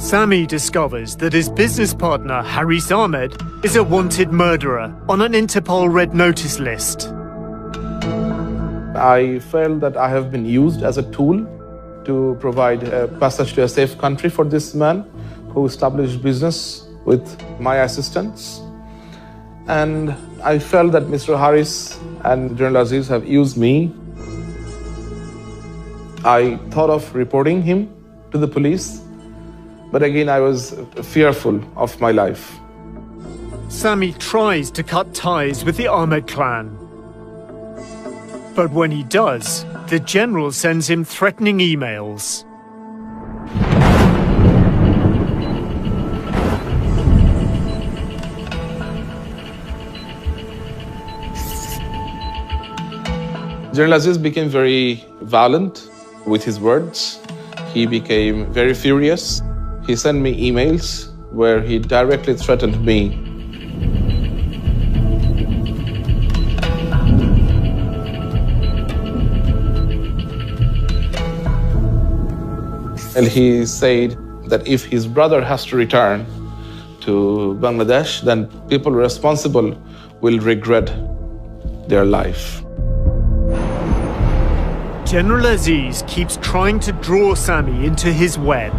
Sami discovers that his business partner, Haris Ahmed, is a wanted murderer on an Interpol Red Notice list. I felt that I have been used as a tool to provide a passage to a safe country for this man who established business with my assistance. And I felt that Mr. Haris and General Aziz have used me. I thought of reporting him to the police, but again I was fearful of my life. Sami tries to cut ties with the Ahmed clan. But when he does, the general sends him threatening emails. General Aziz became very violent with his words. He became very furious. He sent me emails where he directly threatened me. And he said that if his brother has to return to Bangladesh, then people responsible will regret their life. General Aziz keeps trying to draw Sami into his web.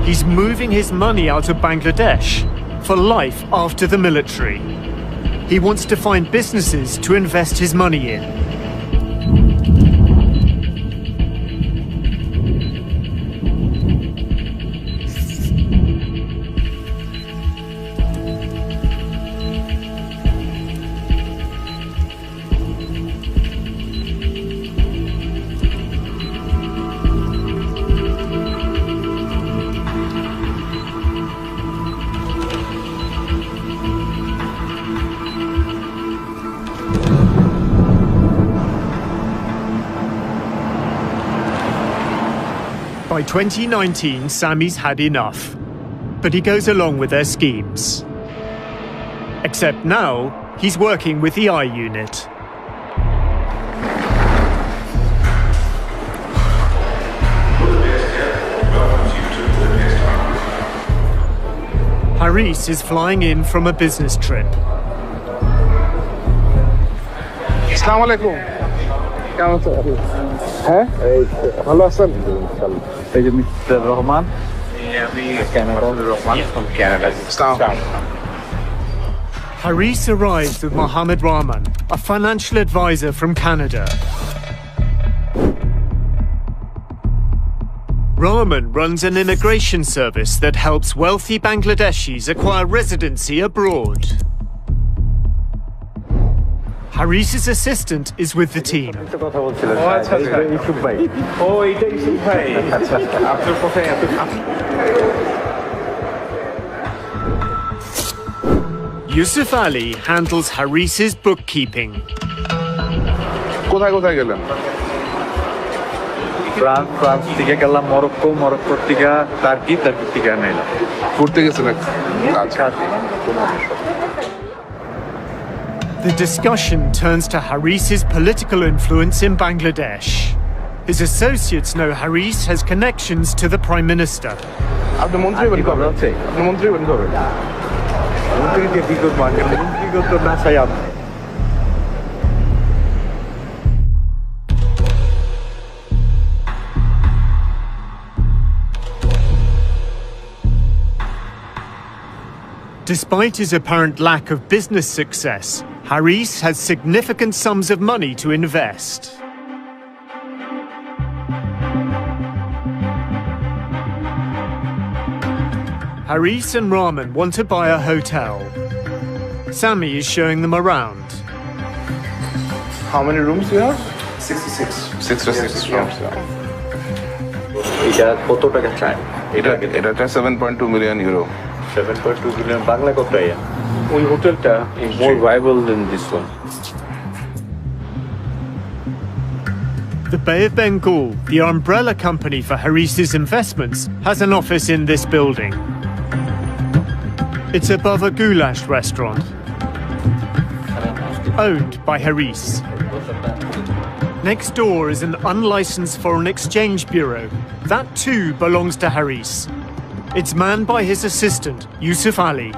He's moving his money out of Bangladesh for life after the military. He wants to find businesses to invest his money in. By 2019, Sami's had enough, but he goes along with their schemes. Except now, he's working with the I Unit. Haris is flying in from a business trip. Assalamu alaikum. হ্যাঁ ভালো আছেন এই যে mister Rahman from Canada. Haris arrives with Mohammed Rahman, a financial advisor from Canada. Rahman runs an immigration service that helps wealthy Bangladeshis acquire residency abroad. Haris's assistant is with the team. Yusuf Ali handles Haris's bookkeeping. কোথায় গেলেন? France থেকে গেলাম Morocco থেকে turkey থেকে নাইলাম ঘুরতে গেছিলেন? The discussion turns to Haris's political influence in Bangladesh. His associates know Haris has connections to the Prime Minister. আপনি মন্ত্রী হবেন কবে? আপনি মন্ত্রী হবেন কবে? মন্ত্রীকে কি করবো? মন্ত্রী তো না চাই আমি। Despite his apparent lack of business success, Haris has significant sums of money to invest. Haris and Rahman want to buy a hotel. Sami is showing them around. How many rooms do you have? 66. 66 rooms. এটা কত টাকা চাই? এটা 7.2 million euro. 7.2 billion Bangla কত টাকা? ওই হোটেলটা is more viable than this one. The Bay of Bengal, the umbrella company for Haris's investments, has an office in this building. It's above a goulash restaurant, owned by Haris. Next door is an unlicensed foreign exchange bureau. That too belongs to Haris. It's manned by his assistant, Yusuf Ali.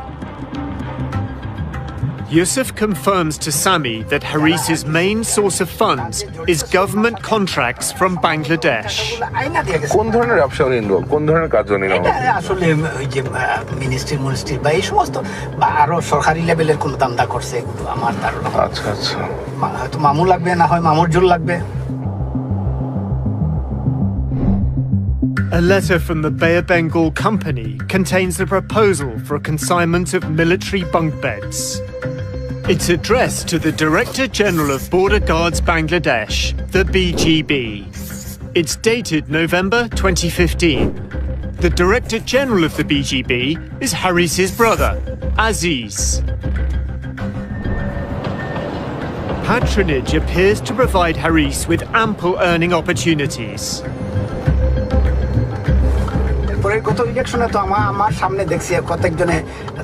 Yusuf confirms to Sami that Haris's main source of funds is government contracts from Bangladesh. কোন ধরনের ব্যবসা উনি involve কোন ধরনের কাজ উনি এটা আসলে ওই যে মিনিস্ট্রি বা এই সমস্ত বা আরো সরকারি লেভেলের কোন দান্দা করছে এগুলো আমার ধারণা। আচ্ছা আচ্ছা হয়তো মামু লাগবে না হয় মামুর জোর লাগবে। A letter from the Bay of Bengal company contains the proposal for a consignment of military bunk beds. It's addressed to the Director General of Border Guards Bangladesh, the BGB. It's dated November 2015. The Director General of the BGB is Haris's brother, Aziz. Patronage appears to provide Haris with ample earning opportunities. পরের গত ইলেকশনে তো আমার সামনে দেখছি কতজনে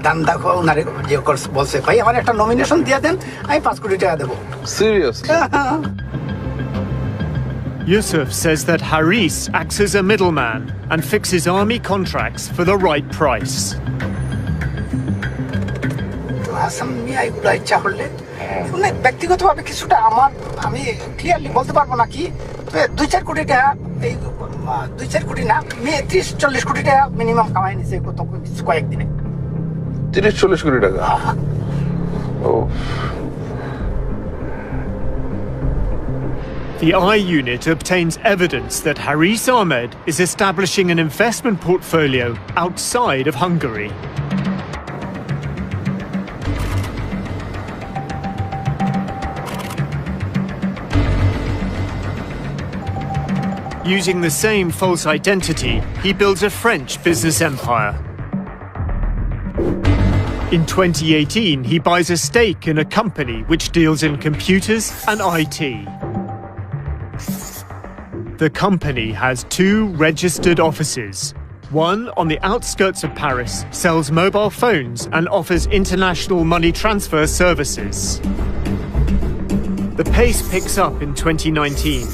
দান্দা ওনারে যে বলছে ভাই আমার একটা নমিনেশন দিয়ে দেন আমি 5 কোটি টাকা দেব। Seriously Yusuf says that Haris acts as a middleman and fixes army contracts for the right price. Hasan Mia এগুলো ইচ্ছা করলে মানে ব্যক্তিগতভাবে কিছুটা আমি ক্লিয়ারলি বলতে পারবো না কি 2-4 কোটি টাকা এই 2-4 কোটি না 30-40 কোটি টাকা মিনিমাম কামাই নিছে কয়েকদিনে 30-40 কোটি টাকা ও The I unit obtains evidence that Haris Ahmed is establishing an investment portfolio outside of Hungary. Using the same false identity, he builds a French business empire. In 2018, he buys a stake in a company which deals in computers and IT. The company has 2 registered offices. One on the outskirts of Paris sells mobile phones and offers international money transfer services. The pace picks up in 2019.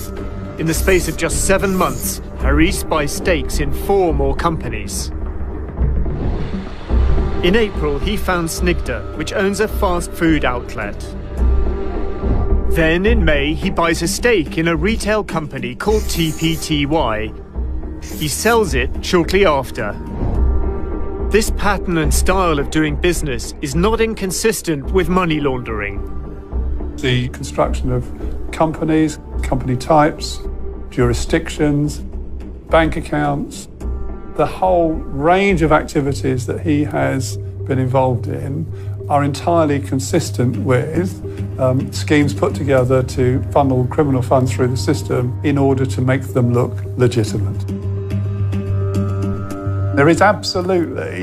In the space of just 7 months, Haris buys stakes in 4 more companies. In April, he found Snigdha, which owns a fast food outlet. Then in May, he buys a stake in a retail company called TPTY. He sells it shortly after. This pattern and style of doing business is not inconsistent with money laundering. The construction of companies, company types, jurisdictions, bank accounts, the whole range of activities that he has been involved in are entirely consistent with schemes put together to funnel criminal funds through the system in order to make them look legitimate. There is absolutely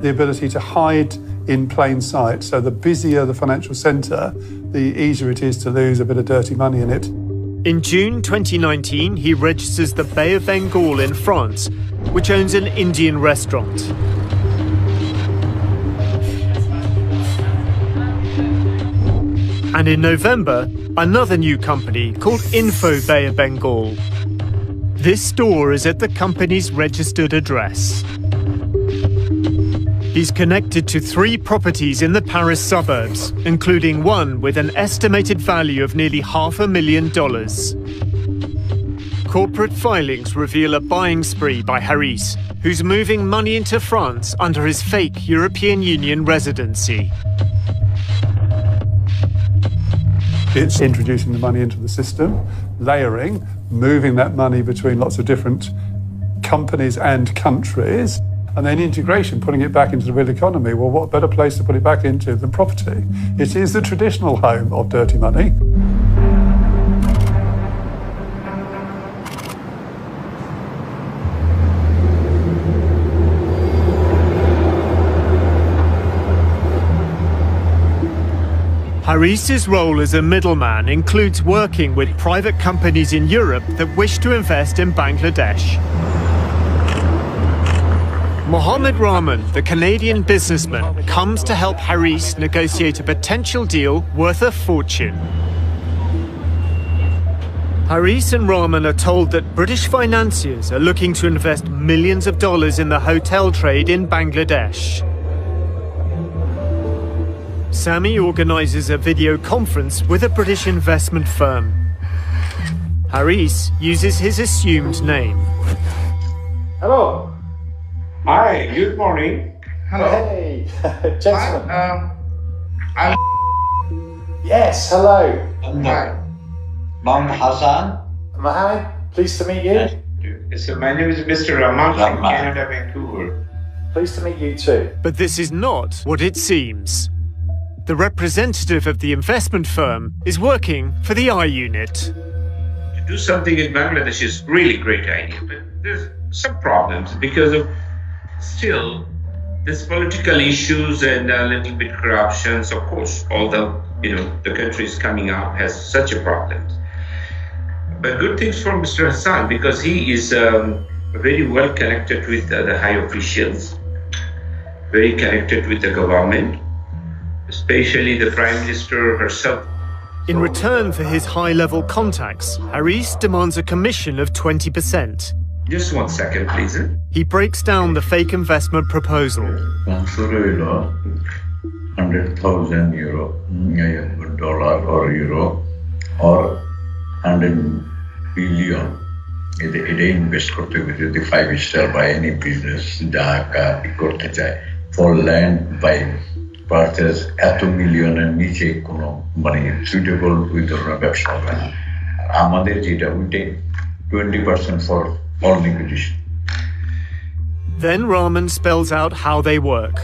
the ability to hide in plain sight, so the busier the financial centre, the easier it is to lose a bit of dirty money in it. In June 2019, he registers the Bay of Bengal in France, which owns an Indian restaurant. And in November, another new company called Info Bay of Bengal. This store is at the company's registered address. He's connected to 3 properties in the Paris suburbs, including one with an estimated value of nearly $500,000. Corporate filings reveal a buying spree by Haris, who's moving money into France under his fake European Union residency. It's introducing the money into the system, layering, moving that money between lots of different companies and countries, and then integration, putting it back into the real economy. Well, what better place to put it back into than property? It is the traditional home of dirty money. Haris's role as a middleman includes working with private companies in Europe that wish to invest in Bangladesh. Mohammed Rahman, the Canadian businessman, comes to help Haris negotiate a potential deal worth a fortune. Haris and Rahman are told that British financiers are looking to invest millions of dollars in the hotel trade in Bangladesh. Sami organises a video conference with a British investment firm. Haris uses his assumed name. Hello. Hi, good morning. Hello. Hey, gentlemen. Yes, hello. Hi. Mom Hassan. Mohammed, pleased to meet you. So my name is Mr. Rahman from Canada, Vancouver. Pleased to meet you too. But this is not what it seems. The representative of the investment firm is working for the I Unit. To do something in Bangladesh is really great idea, but there's some problems because of still there's political issues and a little bit corruptions. Of course, although the country is coming up has such a problem. But good things for Mr. Hassan because he is very well connected with the high officials, very connected with the government, especially the Prime Minister herself. In return for his high-level contacts, Haris demands a commission of 20%. Just 1 second, please. He breaks down the fake investment proposal. 100,000 euro, dollar or euro, or 100 billion. It invest korte hobe the 5-star by any business jaka korte chai for land by purchase eto million and niche kono mane suitable with the ব্যবসা হবে না আমাদের যেটা we take 20% for all negotiation. Then Rahman spells out how they work.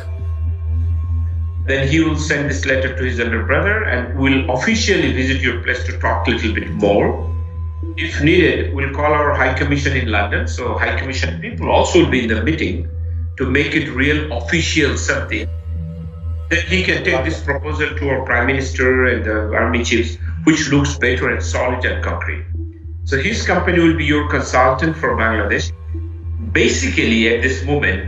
Then he will send this letter to his elder brother and will officially visit your place to talk a little bit more. If needed, we'll call our High Commission in London. So High Commission people also will be in the meeting to make it real official something. Then he can take this proposal to our Prime Minister and the army chiefs, which looks better and solid and concrete. So his company will be your consultant for Bangladesh. Basically, at this moment,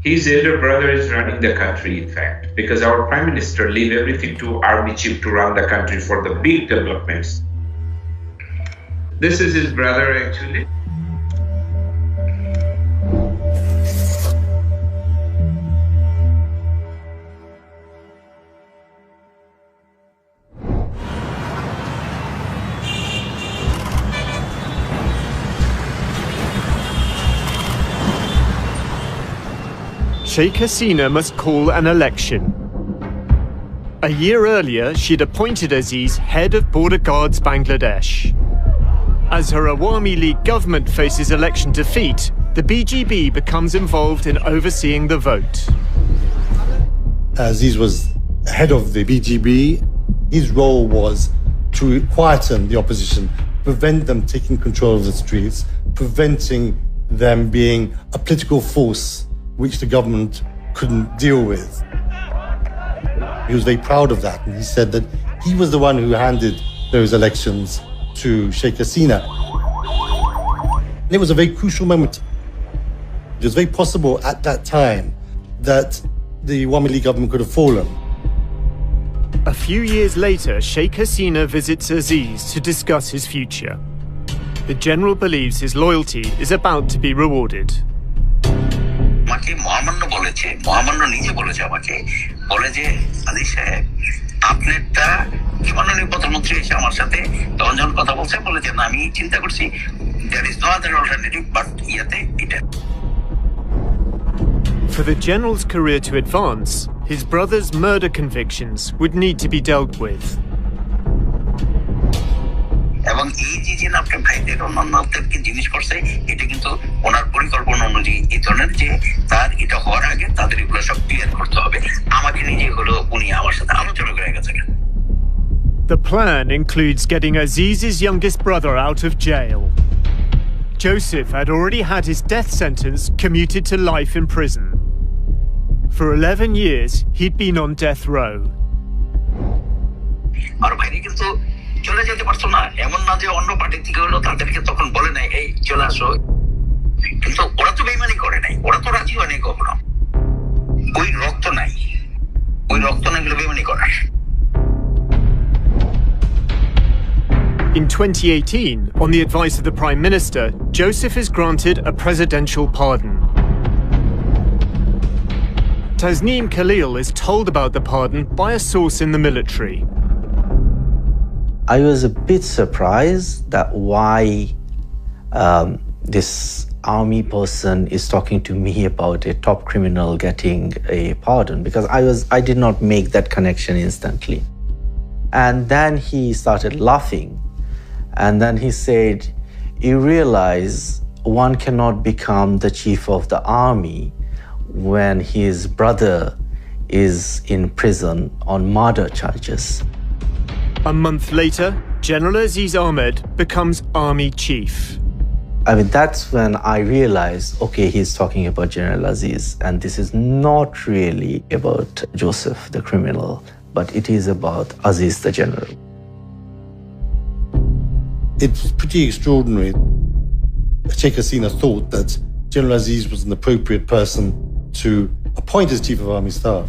his elder brother is running the country, in fact, because our Prime Minister leave everything to army chief to run the country for the big developments. This is his brother, actually. Sheikh Hasina must call an election. A year earlier, she'd appointed Aziz head of Border Guards Bangladesh. As her Awami League government faces election defeat, the BGB becomes involved in overseeing the vote. Aziz was head of the BGB. His role was to quieten the opposition, prevent them taking control of the streets, preventing them being a political force which the government couldn't deal with. He was very proud of that, and he said that he was the one who handed those elections to Sheikh Hasina. And it was a very crucial moment. It was very possible at that time that the Awami League government could have fallen. A few years later, Sheikh Hasina visits Aziz to discuss his future. The general believes his loyalty is about to be rewarded. আমাকে মহামান্য নিজে বলেছে আমাকে বলে যে আলী সাহেব আপনি একটা মাননীয় প্রধানমন্ত্রী এসে আমার সাথে তখন যখন কথা বলছে বলে যে আমি চিন্তা করছি there is no other alternative but ইয়াতে এটা. For the general's career to advance, his brother's murder convictions would need to be dealt with. এবং এই যে আপনার ভাইদের অন্যান্যদেরকে জিনিস করছে এটা কিন্তু ওনার পরিকল্পনা অনুযায়ী এই ধরনের যে তার এটা হওয়ার আগে তাদের এগুলো সব ক্লিয়ার করতে হবে আমাকে নিজে হলো উনি আমার সাথে আলোচনা করে গেছেন. The plan includes getting Aziz's youngest brother out of jail. Joseph had already had his death sentence commuted to life in prison. For 11 years, he'd been on death row. আর ভাইরে কিন্তু চলে যেতে পারতো না এমন না যে অন্য পার্টি থেকে হলো তাদেরকে তখন বলে নাই এই চলে আসো কিন্তু ওরা তো বেইমানি করে নাই ওরা তো রাজি হয়নি কখনো ওই রক্ত নাই বেইমানি করে. In 2018, on the advice of the Prime Minister, Joseph is granted a presidential pardon. Tasneem Khalil is told about the pardon by a source in the military. I was a bit surprised that why this army person is talking to me about a top criminal getting a pardon, because I did not make that connection instantly. And then he started laughing, and then he said, "You realize one cannot become the chief of the army when his brother is in prison on murder charges." A month later, General Aziz Ahmed becomes army chief. I mean, that's when I realized, okay, he's talking about General Aziz, and this is not really about Joseph, the criminal, but it is about Aziz, the general. It's pretty extraordinary. Sheikh Hasina thought that General Aziz was an appropriate person to appoint as Chief of Army Staff.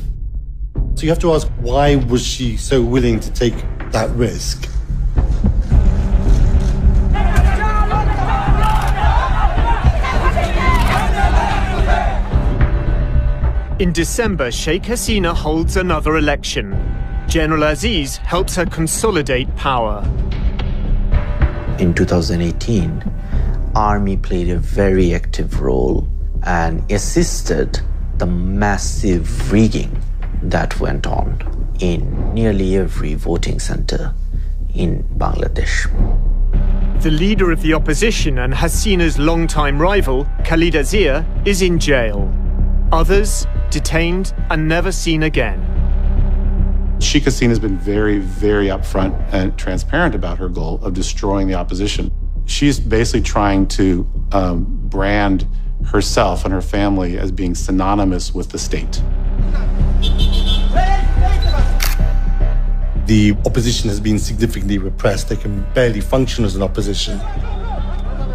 So you have to ask, why was she so willing to take that risk? In December, Sheikh Hasina holds another election. General Aziz helps her consolidate power. In 2018, Army played a very active role and assisted the massive rigging that went on in nearly every voting center in Bangladesh. The leader of the opposition and Hasina's longtime rival, Khalida Zia, is in jail. Others detained and never seen again. Sheikh Hasina has been very, very upfront and transparent about her goal of destroying the opposition. She's basically trying to brand herself and her family as being synonymous with the state. The opposition has been significantly repressed. They can barely function as an opposition.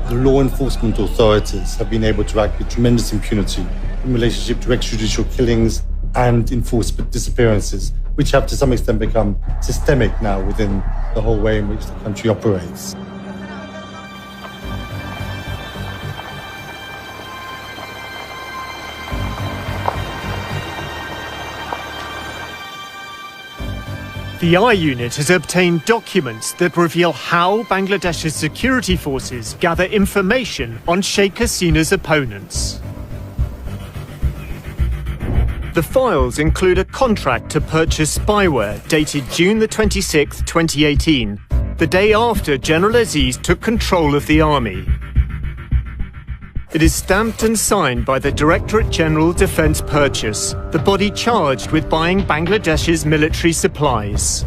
The law enforcement authorities have been able to act with tremendous impunity in relationship to extrajudicial killings and enforced disappearances, which have to some extent become systemic now within the whole way in which the country operates. The I Unit has obtained documents that reveal how Bangladesh's security forces gather information on Sheikh Hasina's opponents. The files include a contract to purchase spyware dated June the 26th, 2018, the day after General Aziz took control of the army. It is stamped and signed by the Directorate General Defence Purchase, the body charged with buying Bangladesh's military supplies.